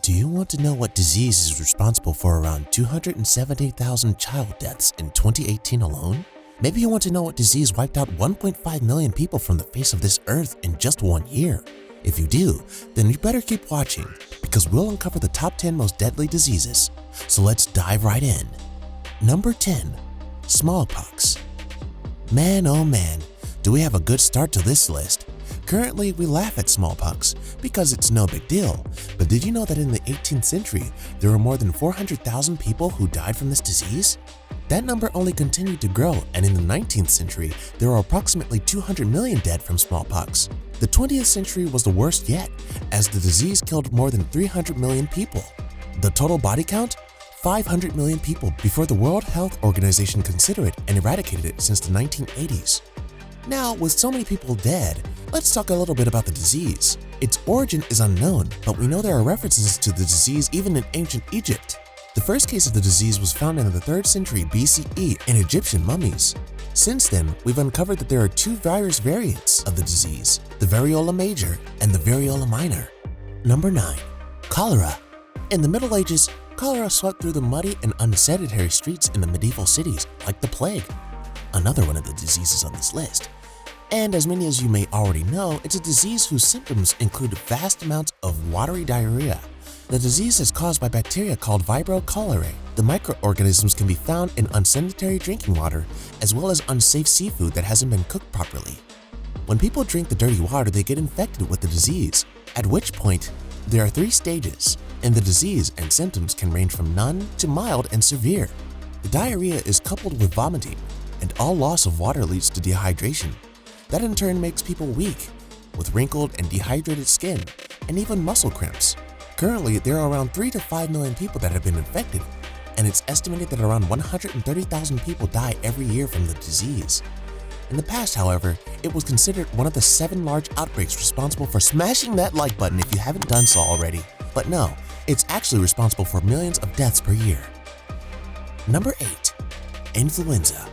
Do you want to know what disease is responsible for around 270,000 child deaths in 2018 alone? Maybe you want to know what disease wiped out 1.5 million people from the face of this earth in just 1 year. If you do, then you better keep watching because we'll uncover the top 10 most deadly diseases. So let's dive right in. Number 10. Smallpox. Man, oh man, do we have a good start to this list. Currently, we laugh at smallpox because it's no big deal, but did you know that in the 18th century, there were more than 400,000 people who died from this disease? That number only continued to grow, and in the 19th century, there were approximately 200 million dead from smallpox. The 20th century was the worst yet, as the disease killed more than 300 million people. The total body count? 500 million people before the World Health Organization considered it and eradicated it since the 1980s. Now, with so many people dead, let's talk a little bit about the disease. Its origin is unknown, but we know there are references to the disease even in ancient Egypt. The first case of the disease was found in the 3rd century BCE in Egyptian mummies. Since then, we've uncovered that there are two virus variants of the disease, the variola major and the variola minor. Number 9. Cholera. In the Middle Ages, cholera swept through the muddy and unsanitary streets in the medieval cities like the plague. Another one of the diseases on this list. And as many as you may already know, it's a disease whose symptoms include vast amounts of watery diarrhea. The disease is caused by bacteria called Vibrio cholerae. The microorganisms can be found in unsanitary drinking water as well as unsafe seafood that hasn't been cooked properly. When people drink the dirty water, they get infected with the disease, at which point there are 3 stages, and the disease and symptoms can range from none to mild and severe. The diarrhea is coupled with vomiting, and all loss of water leads to dehydration. That in turn makes people weak, with wrinkled and dehydrated skin, and even muscle cramps. Currently, there are around 3 to 5 million people that have been infected, and it's estimated that around 130,000 people die every year from the disease. In the past, however, it was considered one of the 7 large outbreaks responsible for smashing that like button if you haven't done so already. But no, it's actually responsible for millions of deaths per year. Number 8. Influenza.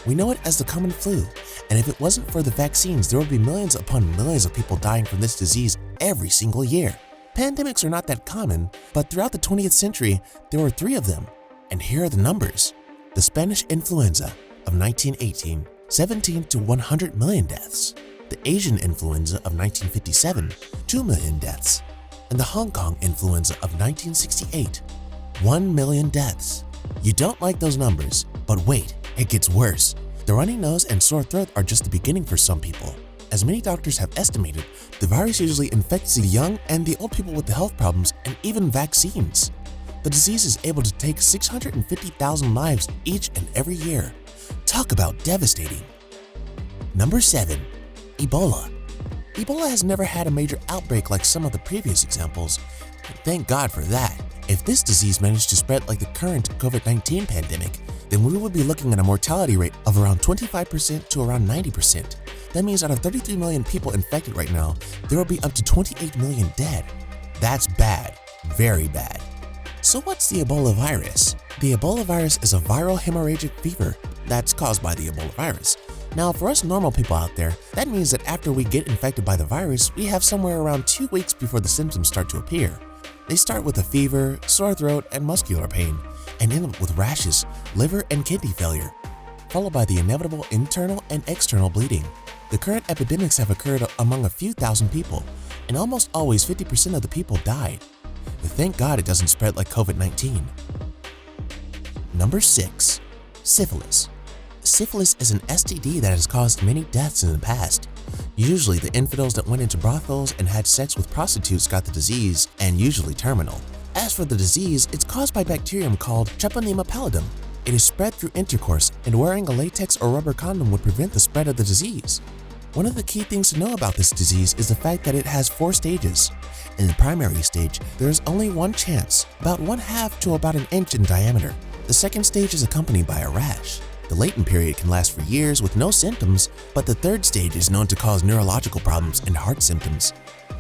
We know it as the common flu, and if it wasn't for the vaccines, there would be millions upon millions of people dying from this disease every single year. Pandemics are not that common, but throughout the 20th century, there were 3 of them. And here are the numbers. The Spanish influenza of 1918, 17 to 100 million deaths. The Asian influenza of 1957, 2 million deaths. And the Hong Kong influenza of 1968, 1 million deaths. You don't like those numbers, but wait, it gets worse. The runny nose and sore throat are just the beginning for some people. As many doctors have estimated, the virus usually infects the young and the old people with the health problems and even vaccines. The disease is able to take 650,000 lives each and every year. Talk about devastating. Number 7. Ebola. Ebola has never had a major outbreak like some of the previous examples. Thank God for that. If this disease managed to spread like the current COVID-19 pandemic, then we would be looking at a mortality rate of around 25% to around 90%. That means out of 33 million people infected right now, there will be up to 28 million dead. That's bad, very bad. So what's the Ebola virus? The Ebola virus is a viral hemorrhagic fever that's caused by the Ebola virus. Now, for us normal people out there, that means that after we get infected by the virus, we have somewhere around 2 weeks before the symptoms start to appear. They start with a fever, sore throat, and muscular pain, and end up with rashes, liver and kidney failure, followed by the inevitable internal and external bleeding. The current epidemics have occurred among a few thousand people, and almost always 50% of the people died. But thank God it doesn't spread like COVID-19. Number 6. Syphilis. Syphilis is an STD that has caused many deaths in the past. Usually, the infidels that went into brothels and had sex with prostitutes got the disease, and usually terminal. As for the disease, it's caused by a bacterium called Treponema pallidum. It is spread through intercourse, and wearing a latex or rubber condom would prevent the spread of the disease. One of the key things to know about this disease is the fact that it has 4 stages. In the primary stage, there is only one chance, about 1/2 to about an inch in diameter. The second stage is accompanied by a rash. The latent period can last for years with no symptoms, but the third stage is known to cause neurological problems and heart symptoms.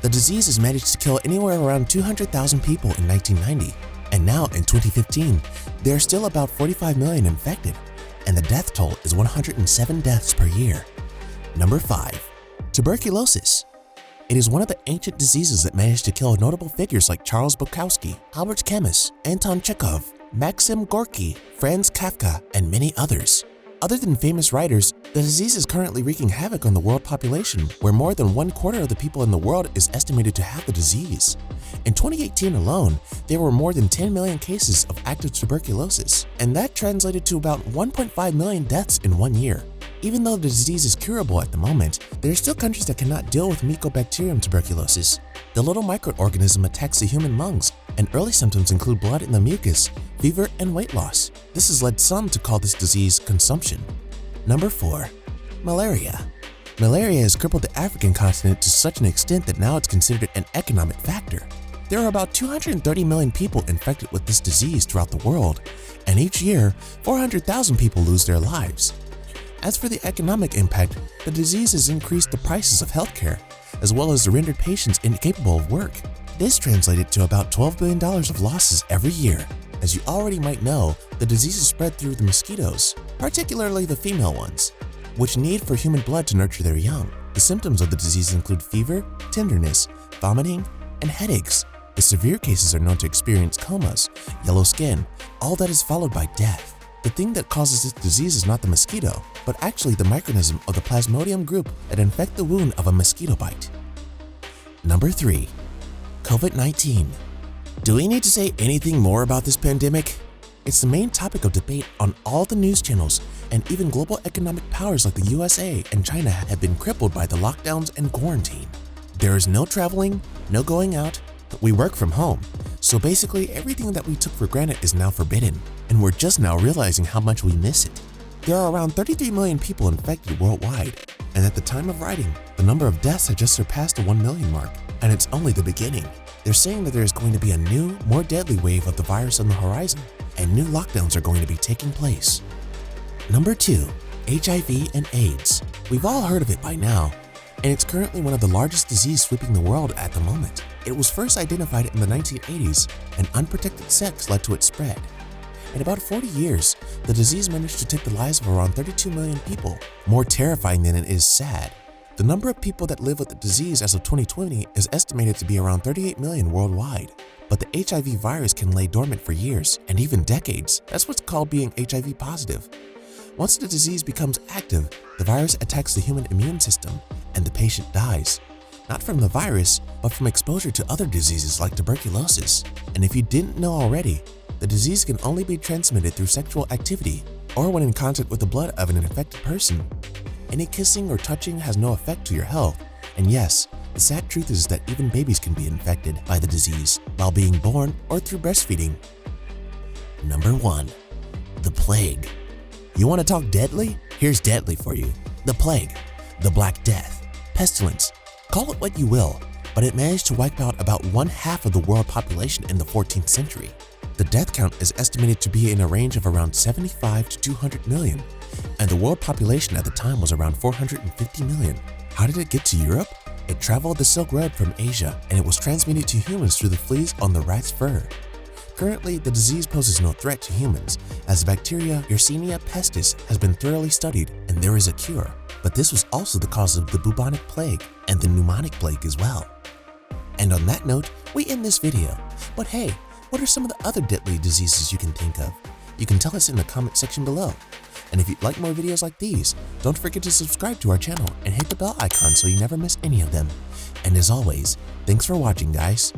The disease has managed to kill anywhere around 200,000 people in 1990, and now in 2015, there are still about 45 million infected, and the death toll is 107 deaths per year. Number 5. Tuberculosis. It is one of the ancient diseases that managed to kill notable figures like Charles Bukowski, Albert Camus, Anton Chekhov, Maxim Gorky, Franz Kafka, and many others. Other than famous writers, the disease is currently wreaking havoc on the world population, where more than 1/4 of the people in the world is estimated to have the disease. In 2018 alone, there were more than 10 million cases of active tuberculosis, and that translated to about 1.5 million deaths in 1 year. Even though the disease is curable at the moment, there are still countries that cannot deal with Mycobacterium tuberculosis. The little microorganism attacks the human lungs, and early symptoms include blood in the mucus, fever, and weight loss. This has led some to call this disease consumption. Number 4. Malaria. Malaria has crippled the African continent to such an extent that now it's considered an economic factor. There are about 230 million people infected with this disease throughout the world, and each year, 400,000 people lose their lives. As for the economic impact, the disease has increased the prices of healthcare, as well as rendered patients incapable of work. This translated to about $12 billion of losses every year. As you already might know, the disease is spread through the mosquitoes, particularly the female ones, which need for human blood to nurture their young. The symptoms of the disease include fever, tenderness, vomiting, and headaches. The severe cases are known to experience comas, yellow skin, all that is followed by death. The thing that causes this disease is not the mosquito, but actually the microorganism of the Plasmodium group that infect the wound of a mosquito bite. Number 3. COVID-19. Do we need to say anything more about this pandemic? It's the main topic of debate on all the news channels, and even global economic powers like the USA and China have been crippled by the lockdowns and quarantine. There is no traveling, no going out, but we work from home. So basically everything that we took for granted is now forbidden, and we're just now realizing how much we miss it. There are around 33 million people infected worldwide, and at the time of writing, the number of deaths had just surpassed the 1 million mark, and it's only the beginning. They're saying that there is going to be a new, more deadly wave of the virus on the horizon, and new lockdowns are going to be taking place. Number 2. HIV and AIDS. We've all heard of it by now, and it's currently one of the largest diseases sweeping the world at the moment. It was first identified in the 1980s, and unprotected sex led to its spread. In about 40 years, the disease managed to take the lives of around 32 million people. More terrifying than it is sad, the number of people that live with the disease as of 2020 is estimated to be around 38 million worldwide. But the HIV virus can lay dormant for years and even decades. That's what's called being HIV positive. Once the disease becomes active, the virus attacks the human immune system and the patient dies. Not from the virus, but from exposure to other diseases like tuberculosis. And if you didn't know already, the disease can only be transmitted through sexual activity or when in contact with the blood of an infected person. Any kissing or touching has no effect to your health. And yes, the sad truth is that even babies can be infected by the disease while being born or through breastfeeding. Number 1. The plague. You want to talk deadly? Here's deadly for you. The plague, the Black Death, pestilence, call it what you will, but it managed to wipe out about 1/2 of the world population in the 14th century. The death count is estimated to be in a range of around 75 to 200 million, and the world population at the time was around 450 million. How did it get to Europe? It traveled the Silk Road from Asia, and it was transmitted to humans through the fleas on the rat's fur. Currently, the disease poses no threat to humans, as the bacteria Yersinia pestis has been thoroughly studied and there is a cure. But this was also the cause of the bubonic plague and the pneumonic plague as well. And on that note, we end this video. But hey, what are some of the other deadly diseases you can think of? You can tell us in the comment section below. And if you'd like more videos like these, don't forget to subscribe to our channel and hit the bell icon so you never miss any of them. And as always, thanks for watching, guys.